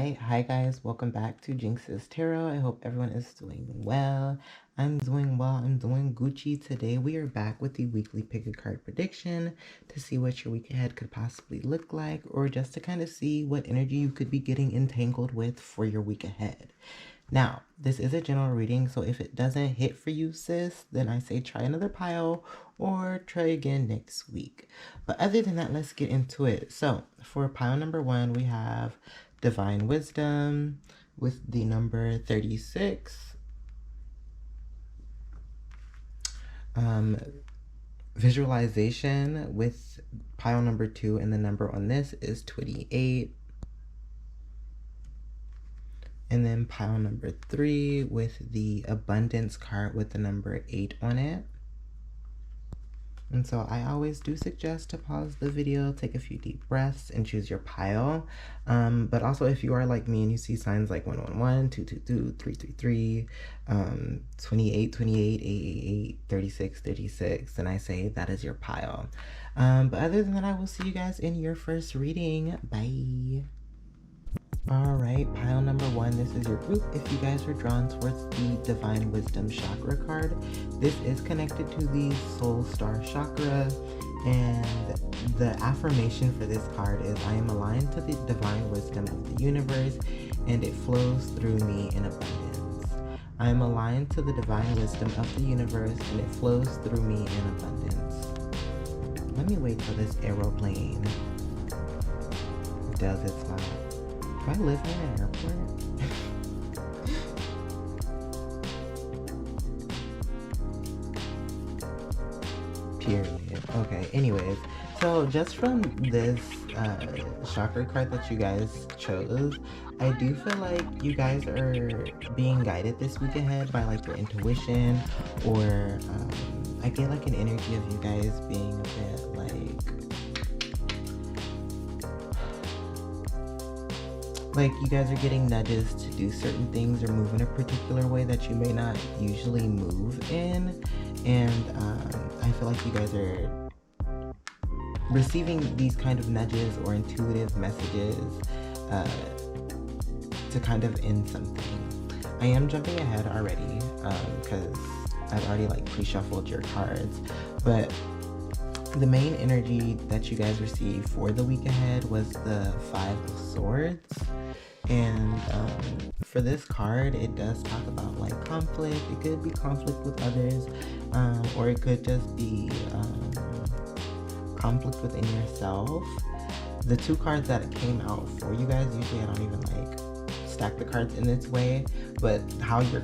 Alright, hi guys, welcome back to Jinx's Tarot. I hope everyone is doing well. I'm doing well, I'm doing Gucci. Today we are back with the weekly pick a card prediction to see what your week ahead could possibly look like, or just to kind of see what energy you could be getting entangled with for your week ahead. Now, this is a general reading, so if it doesn't hit for you, sis, then I say try another pile or try again next week. But other than that, let's get into it. So for pile number 1, we have Divine Wisdom with the number 36. Visualization with pile number 2, and the number on this is 28. And then pile number 3 with the Abundance card with the number 8 on it. And so I always do suggest to pause the video, take a few deep breaths, and choose your pile. But also if you are like me and you see signs like 111, 222, 333, 28, 28, 888, 36, 36, then I say that is your pile. But other than that, I will see you guys in your first reading. Bye. Alright, pile number 1, this is your group. If you guys are drawn towards the Divine Wisdom chakra card, this is connected to the Soul Star chakra, and the affirmation for this card is I am aligned to the divine wisdom of the universe and it flows through me in abundance. I am aligned to the divine wisdom of the universe and it flows through me in abundance. Let me wait till this aeroplane does its job. Do I live near an airport? Period. Okay, anyways, so just from this chakra card that you guys chose, I do feel like you guys are being guided this week ahead by like your intuition, or I get like an energy of you guys being a bit like you guys are getting nudges to do certain things or move in a particular way that you may not usually move in. And I feel like you guys are receiving these kind of nudges or intuitive messages to kind of end something. I am jumping ahead already because I've already like pre-shuffled your cards, but the main energy that you guys received for the week ahead was the 5 of Swords. And for this card, it does talk about like conflict. It could be conflict with others, or it could just be conflict within yourself. The 2 cards that came out for you guys, usually I don't even like stack the cards in this way, but how your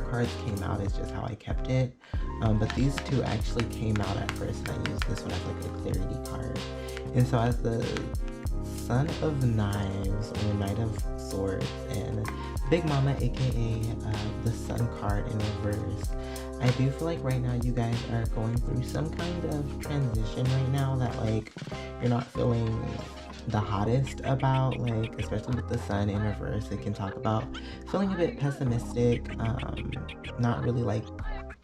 cards came out is just how I kept it. But these 2 actually came out at first, and I used this one as like a clarity card. And so as the Son of Knives, or Knight of Swords, and Big Mama, aka the Sun card in reverse, I do feel like right now you guys are going through some kind of transition right now that like you're not feeling the hottest about, like especially with the Sun in reverse. It can talk about feeling a bit pessimistic, not really like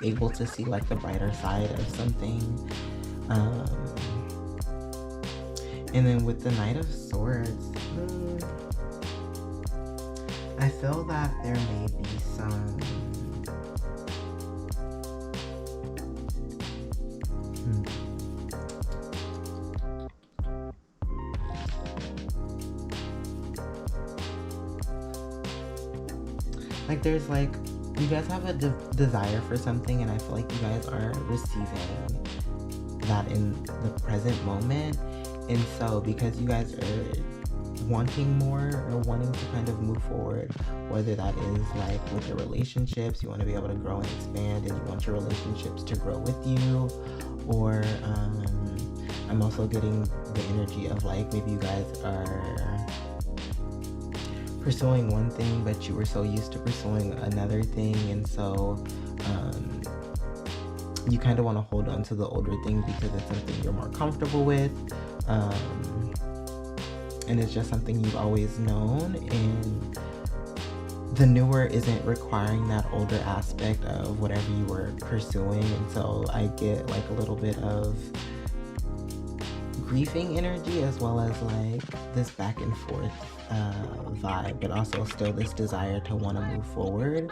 able to see like the brighter side of something. And then with the Knight of Swords, I feel that there may be some like there's like you guys have a desire for something, and I feel like you guys are receiving that in the present moment. And so because you guys are wanting more or wanting to kind of move forward, whether that is like with your relationships, you want to be able to grow and expand and you want your relationships to grow with you, or I'm also getting the energy of like maybe you guys are pursuing one thing but you were so used to pursuing another thing, and so you kind of want to hold on to the older thing because it's something you're more comfortable with, and it's just something you've always known, and the newer isn't requiring that older aspect of whatever you were pursuing. And so I get like a little bit of grieving energy, as well as like this back and forth vibe, but also still this desire to want to move forward.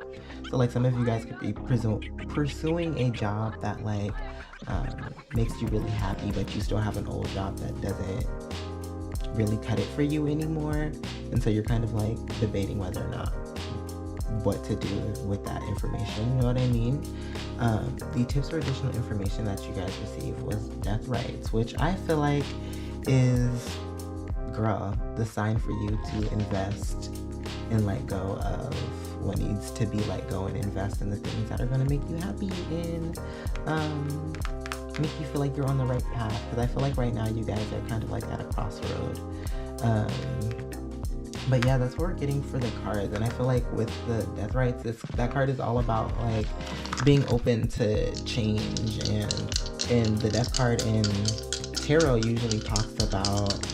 So like some of you guys could be pursuing a job that like makes you really happy, but you still have an old job that doesn't really cut it for you anymore, and so you're kind of like debating whether or not what to do with that information, you know what I mean? The tips or additional information that you guys received was death rights, which I feel like is, girl, the sign for you to invest and let go of what needs to be let go and invest in the things that are going to make you happy and make you feel like you're on the right path. Because I feel like right now you guys are kind of like at a crossroad. But yeah, that's what we're getting for the cards. And I feel like with the death rights, that card is all about like being open to change, and the death card in tarot usually talks about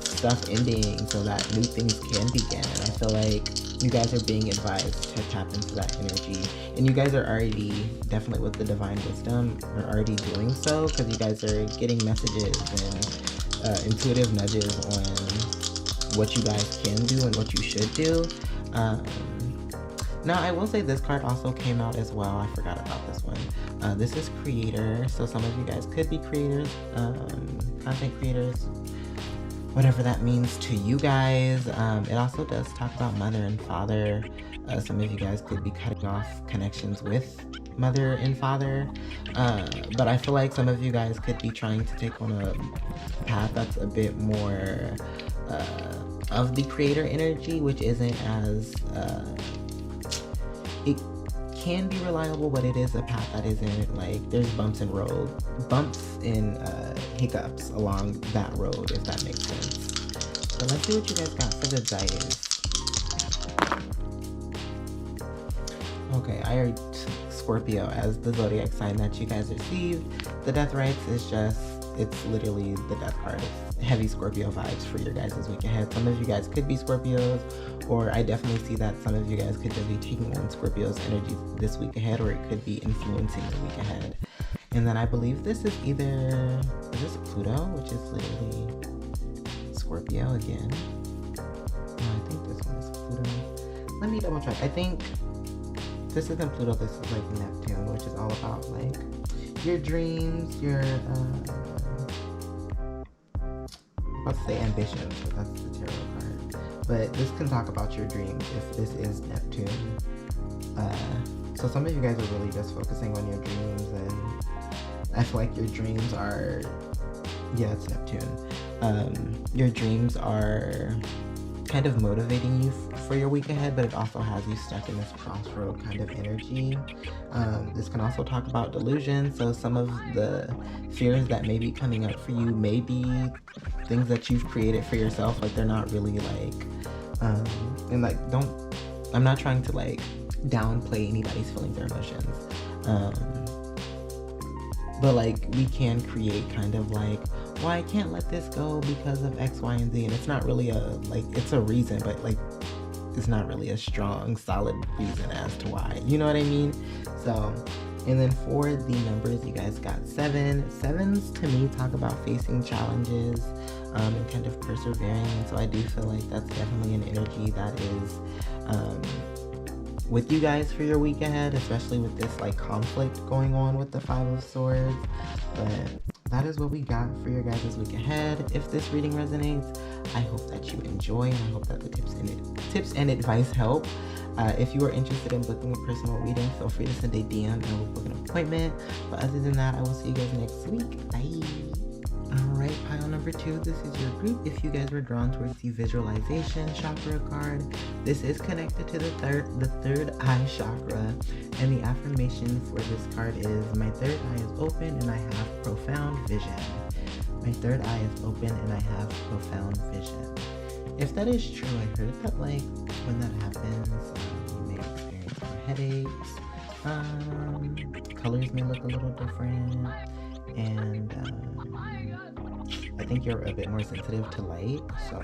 stuff ending so that new things can begin. And I feel like you guys are being advised to tap into that energy, and you guys are already, definitely with the divine wisdom, are already doing so, because you guys are getting messages and intuitive nudges on what you guys can do and what you should do. Now I will say this card also came out as well. I forgot about this one. This is creator, so some of you guys could be creators, content creators, whatever that means to you guys. It also does talk about mother and father. Some of you guys could be cutting off connections with mother and father, but I feel like some of you guys could be trying to take on a path that's a bit more of the creator energy, which isn't as it can be reliable, but it is a path that isn't like, there's bumps and hiccups along that road, if that makes sense. So let's see what you guys got for the dice. Okay, I already took Scorpio as the zodiac sign that you guys received. The death rights is just, it's literally the death card. It's heavy Scorpio vibes for your guys this week ahead. Some of you guys could be Scorpios, or I definitely see that some of you guys could just be taking on Scorpio's energy this week ahead, or it could be influencing the week ahead. And then I believe this is either, is this Pluto, which is literally Scorpio again? No, I think this one is Pluto. Let me double check. I think this isn't Pluto, this is like Neptune, which is all about like your dreams, your let's say ambitions, but that's the tarot card. But this can talk about your dreams if this is Neptune. So some of you guys are really just focusing on your dreams, and I feel like your dreams are, yeah, it's Neptune. Your dreams are kind of motivating you for your week ahead, but it also has you stuck in this crossroad kind of energy. This can also talk about delusion. So some of the fears that may be coming up for you may be things that you've created for yourself. Like they're not really like, and like I'm not trying to like downplay anybody's feelings or emotions. But like we can create kind of like, well, I can't let this go because of X, Y, and Z. And it's not really it's a reason, but like, it's not really a strong, solid reason as to why. You know what I mean? So, and then for the numbers, you guys got 7. 7s to me talk about facing challenges and kind of persevering. And so I do feel like that's definitely an energy that is with you guys for your week ahead, especially with this like conflict going on with the 5 of Swords. But that is what we got for your guys' week ahead. If this reading resonates, I hope that you enjoy, and I hope that the tips and advice help. If you are interested in booking a personal reading, feel free to send a DM and we'll book an appointment. But other than that, I will see you guys next week. Bye. Alright, pile number 2, this is your group. If you guys were drawn towards the visualization chakra card, this is connected to the third eye chakra, and the affirmation for this card is, my third eye is open and I have profound vision. My third eye is open and I have profound vision. If that is true, I heard that like when that happens, you may experience more headaches, colors may look a little different, and I think you're a bit more sensitive to light. So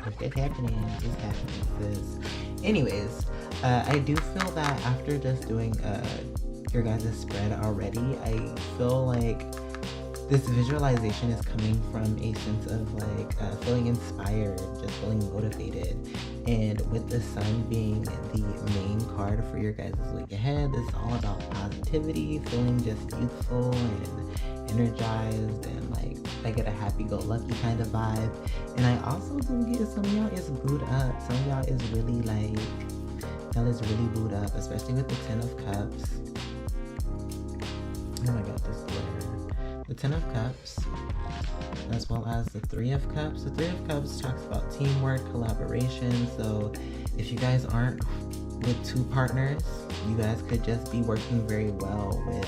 if that's happening, it's happening. Anyways, I do feel that after just doing your guys' spread already, I feel like this visualization is coming from a sense of like feeling inspired, just feeling motivated. And with the sun being the main card for your guys' week ahead, this is all about positivity, feeling just youthful and energized, and like I get a happy-go-lucky kind of vibe. And I also do get some of y'all is booed up. Some of y'all is really like, y'all is really booed up, especially with the 10 of Cups. Oh my god, this glare. The 10 of Cups, as well as the 3 of Cups. The 3 of Cups talks about teamwork, collaboration. So if you guys aren't with two partners, you guys could just be working very well with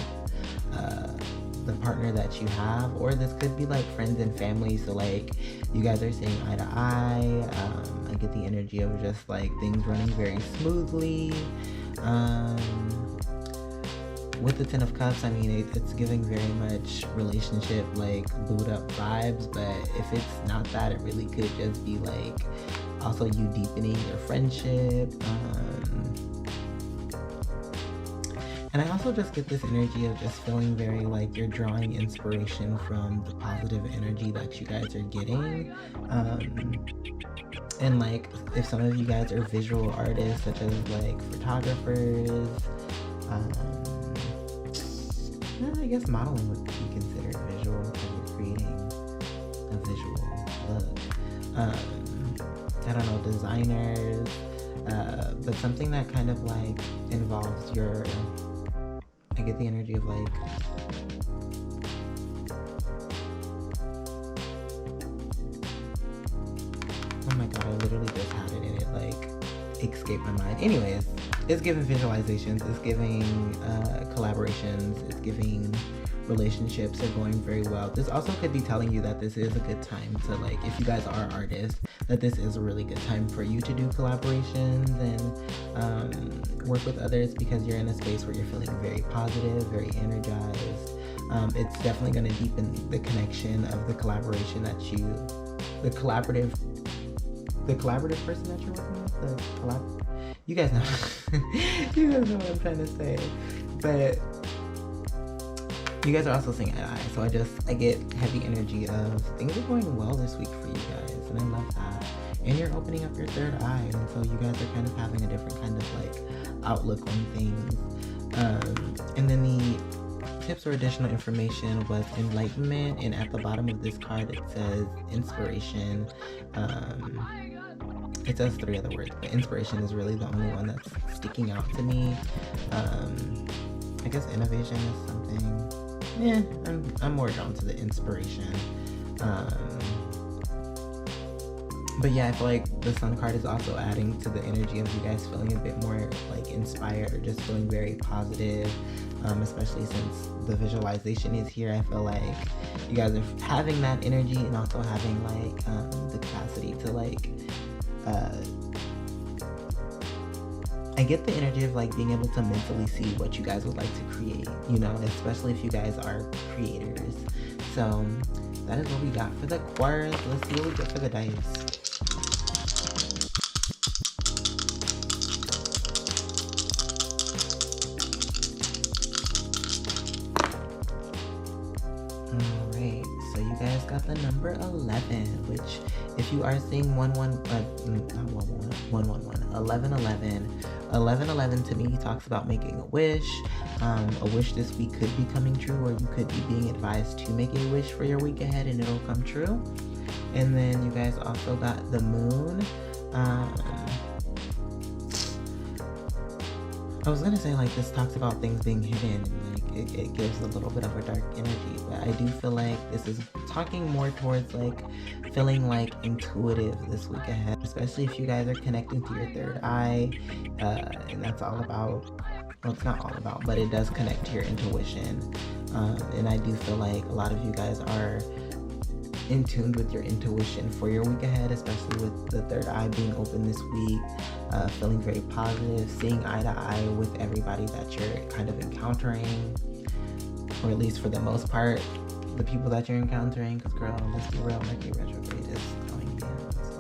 the partner that you have, or this could be like friends and family. So like you guys are seeing eye to eye. I get the energy of just like things running very smoothly. With the 10 of Cups, I mean, it's giving very much relationship, like, boot up vibes, but if it's not that, it really could just be, like, also you deepening your friendship. And I also just get this energy of just feeling very, like, you're drawing inspiration from the positive energy that you guys are getting. And, like, if some of you guys are visual artists, such as, like, photographers, I guess modeling would be considered visual because you're creating a visual look. I don't know, designers, but something that kind of like involves your, I get the energy of like, oh my god, I literally just had it and it like escaped my mind. Anyways, it's giving visualizations, it's giving collaborations, it's giving relationships are going very well. This also could be telling you that this is a good time to, like, if you guys are artists, that this is a really good time for you to do collaborations and work with others, because you're in a space where you're feeling very positive, very energized. It's definitely going to deepen the connection of the collaboration that you, the collaborative person that you're working with, you guys know, you guys know what I'm trying to say. But you guys are also seeing eye to eye, so I get heavy energy of things are going well this week for you guys, and I love that. And you're opening up your third eye, and so you guys are kind of having a different kind of like outlook on things. And then the tips or additional information was enlightenment, and at the bottom of this card it says inspiration. It says 3 other words, but inspiration is really the only one that's sticking out to me. I guess innovation is something. Yeah, I'm more drawn to the inspiration. But yeah, I feel like the Sun card is also adding to the energy of you guys feeling a bit more like inspired, or just feeling very positive. Especially since the visualization is here, I feel like you guys are having that energy and also having like the capacity to like I get the energy of like being able to mentally see what you guys would like to create, you know, especially if you guys are creators. So that is what we got for the quartz. Let's see what we get for the dice. Alright, so you guys got the number 11, which if you are seeing 1111 to me talks about making a wish. A wish this week could be coming true, or you could be being advised to make a wish for your week ahead and it'll come true. And then you guys also got the moon. I was gonna say like this talks about things being hidden, and like it gives a little bit of a dark energy, but I do feel like this is talking more towards like feeling like intuitive this week ahead, especially if you guys are connecting to your third eye, and that's all about, well, it's not all about, but it does connect to your intuition. And I do feel like a lot of you guys are in tune with your intuition for your week ahead, especially with the third eye being open this week, feeling very positive, seeing eye to eye with everybody that you're kind of encountering, or at least for the most part, the people that you're encountering, because girl, let's be real, Mercury retrograde is going down, so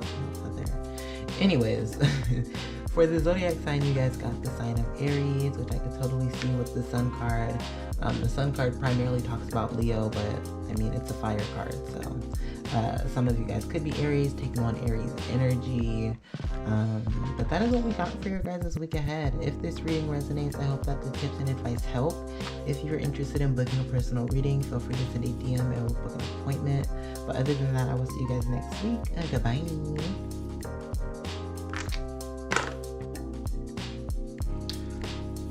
there. Anyways, For the zodiac sign, you guys got the sign of Aries, which I could totally see with the sun card. The sun card primarily talks about Leo, but I mean, it's a fire card, so some of you guys could be Aries, taking on Aries energy. But that is what we got for your guys this week ahead. If this reading resonates, I hope that the tips and advice help. If you're interested in booking a personal reading, feel free to send a DM and we'll book an appointment. But other than that, I will see you guys next week. Goodbye.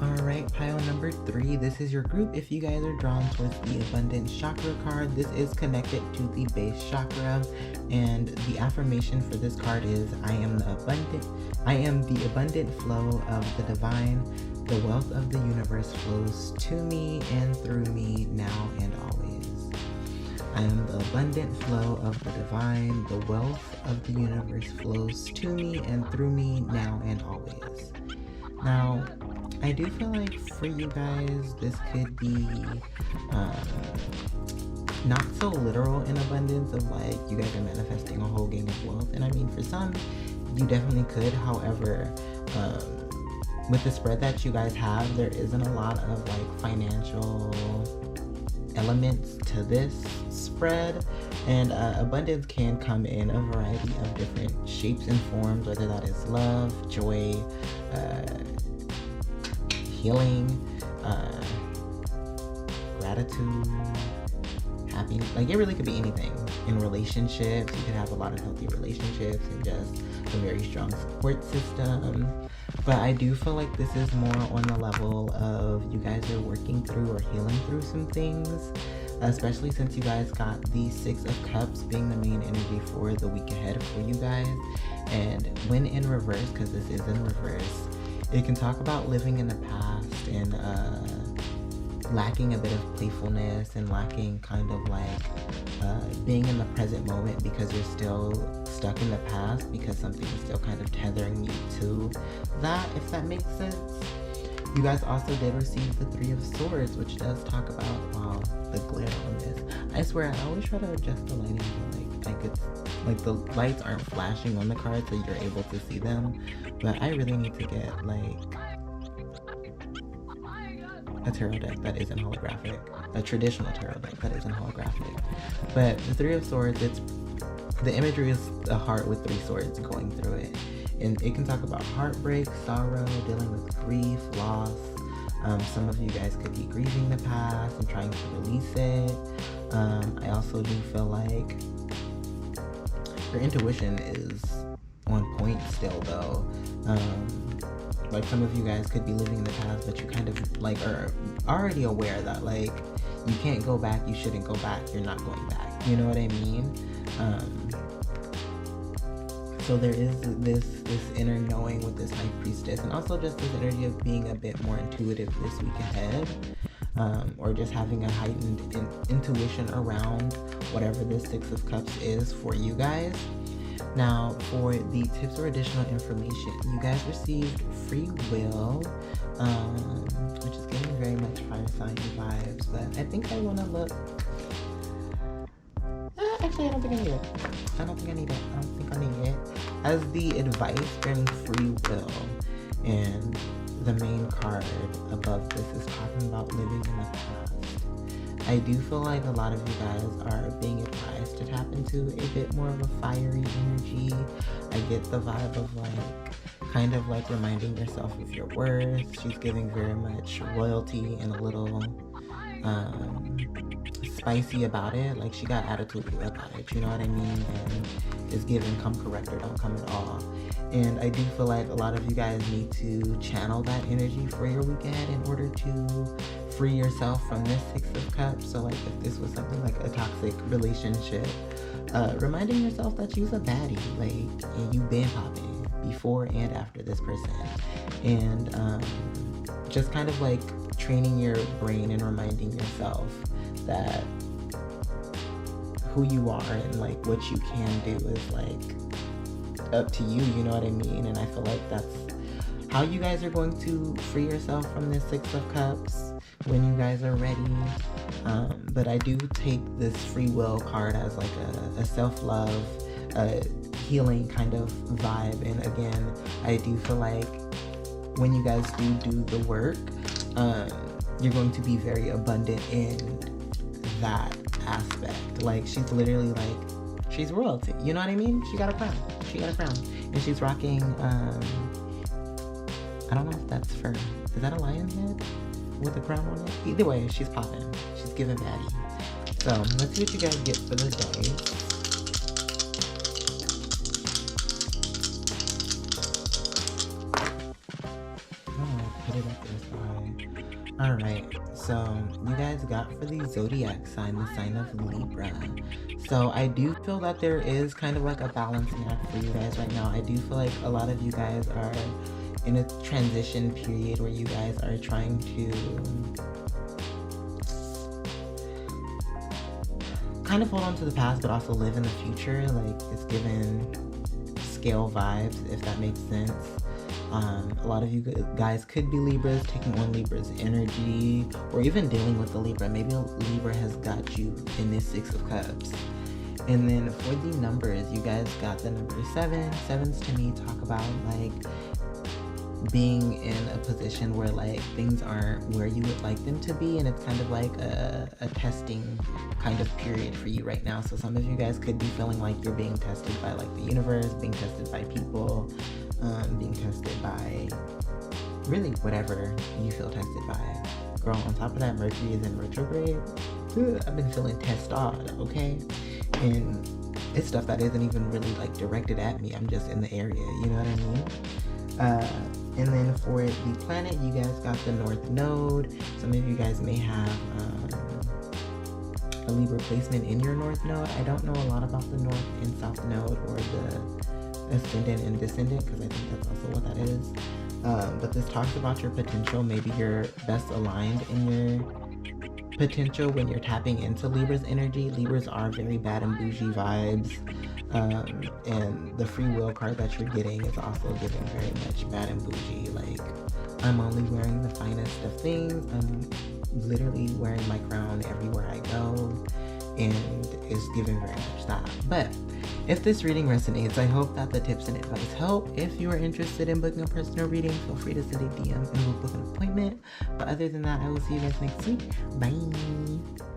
Alright, pile number 3. This is your group. If you guys are drawn towards the abundance chakra card, this is connected to the base chakra, and the affirmation for this card is I am the abundant flow of the divine. The wealth of the universe flows to me and through me now and always. I am the abundant flow of the divine. The wealth of the universe flows to me and through me now and always. Now, I do feel like for you guys, this could be not so literal in abundance of like you guys are manifesting a whole game of wealth. And I mean, for some, you definitely could. However, with the spread that you guys have, there isn't a lot of like financial elements to this spread, and abundance can come in a variety of different shapes and forms, whether that is love, joy, healing, gratitude, happiness. Like, it really could be anything. In relationships, you could have a lot of healthy relationships and just a very strong support system. But I do feel like this is more on the level of you guys are working through or healing through some things, especially since you guys got the 6 of Cups being the main energy for the week ahead for you guys. And when in reverse, because this is in reverse, it can talk about living in the past and lacking a bit of playfulness and lacking kind of like being in the present moment because you're still stuck in the past because something is still kind of tethering you to that, if that makes sense. You guys also did receive the 3 of Swords, which does talk about, wow, the glare on this. I swear, I always try to adjust the lighting so like I could, like the lights aren't flashing on the card so you're able to see them. But I really need to get like a tarot deck that isn't holographic, a traditional tarot deck that isn't holographic. But the 3 of Swords, the imagery is a heart with 3 swords going through it. And it can talk about heartbreak, sorrow, dealing with grief, loss. Some of you guys could be grieving the past and trying to release it. I also do feel like your intuition is on point still though. Like some of you guys could be living in the past, but you kind of like are already aware that like you can't go back, you shouldn't go back, you're not going back. You know what I mean? So there is this inner knowing with this High Priestess, and also just this energy of being a bit more intuitive this week ahead, or just having a heightened intuition around whatever this 6 of Cups is for you guys. Now, for the tips or additional information, you guys received free will, which is giving very much fire sign vibes, but I think I want to look. Actually, I don't think I need it. I don't think I need it. As the advice during free will, and the main card above this is talking about living in the past. I do feel like a lot of you guys are being advised to tap into a bit more of a fiery energy. I get the vibe of like, kind of like reminding yourself of your worth. She's giving very much royalty and a little spicy about it. Like she got attitude about it, you know what I mean? And is giving come correct or don't come at all. And I do feel like a lot of you guys need to channel that energy for your weekend in order to free yourself from this 6 of Cups. So like if this was something like a toxic relationship, reminding yourself that you's a baddie, like, and you been popping before and after this person. And just kind of like training your brain and reminding yourself that who you are and like what you can do is like up to you, you know what I mean? And I feel like that's how you guys are going to free yourself from this 6 of Cups when you guys are ready. But I do take this free will card as like a self-love, healing kind of vibe. And again, I do feel like when you guys do the work, you're going to be very abundant in that aspect. Like, she's literally like, she's royalty, you know what I mean? She got a crown, and she's rocking I don't know if that's fur. Is that a lion head with a crown on it? Either way, she's popping. She's giving baddie. So let's see what you guys get for the day. Put it up this side. Alright, so you guys got for the zodiac sign, the sign of Libra. So I do feel that there is kind of like a balancing act for you guys right now. I do feel like a lot of you guys are in a transition period where you guys are trying to kind of hold on to the past but also live in the future. Like, it's given scale vibes, if that makes sense. A lot of you guys could be Libras, taking on Libra's energy, or even dealing with the Libra. Maybe Libra has got you in this Six of Cups. And then for the numbers, you guys got the number 7. Sevens to me talk about like being in a position where like things aren't where you would like them to be, and it's kind of like a testing kind of period for you right now. So some of you guys could be feeling like you're being tested by like the universe, being tested by people, being tested by really whatever you feel tested by. Girl, on top of that, Mercury is in retrograde. I've been feeling tested, okay? And it's stuff that isn't even really like directed at me. I'm just in the area, you know what I mean? And then for the planet, you guys got the North Node. Some of you guys may have a Libra placement in your North Node. I don't know a lot about the North and South Node or the Ascendant and Descendant, because I think that's also what that is. But this talks about your potential. Maybe you're best aligned in your potential when you're tapping into Libra's energy. Libras are very bad and bougie vibes. And the free will card that you're getting is also giving very much bad and bougie. Like, I'm only wearing the finest of things. I'm literally wearing my crown everywhere I go, and it's giving very much that. But if this reading resonates, I hope that the tips and advice help. If you are interested in booking a personal reading, feel free to send a DM and we'll book an appointment. But other than that, I will see you guys next week. Bye.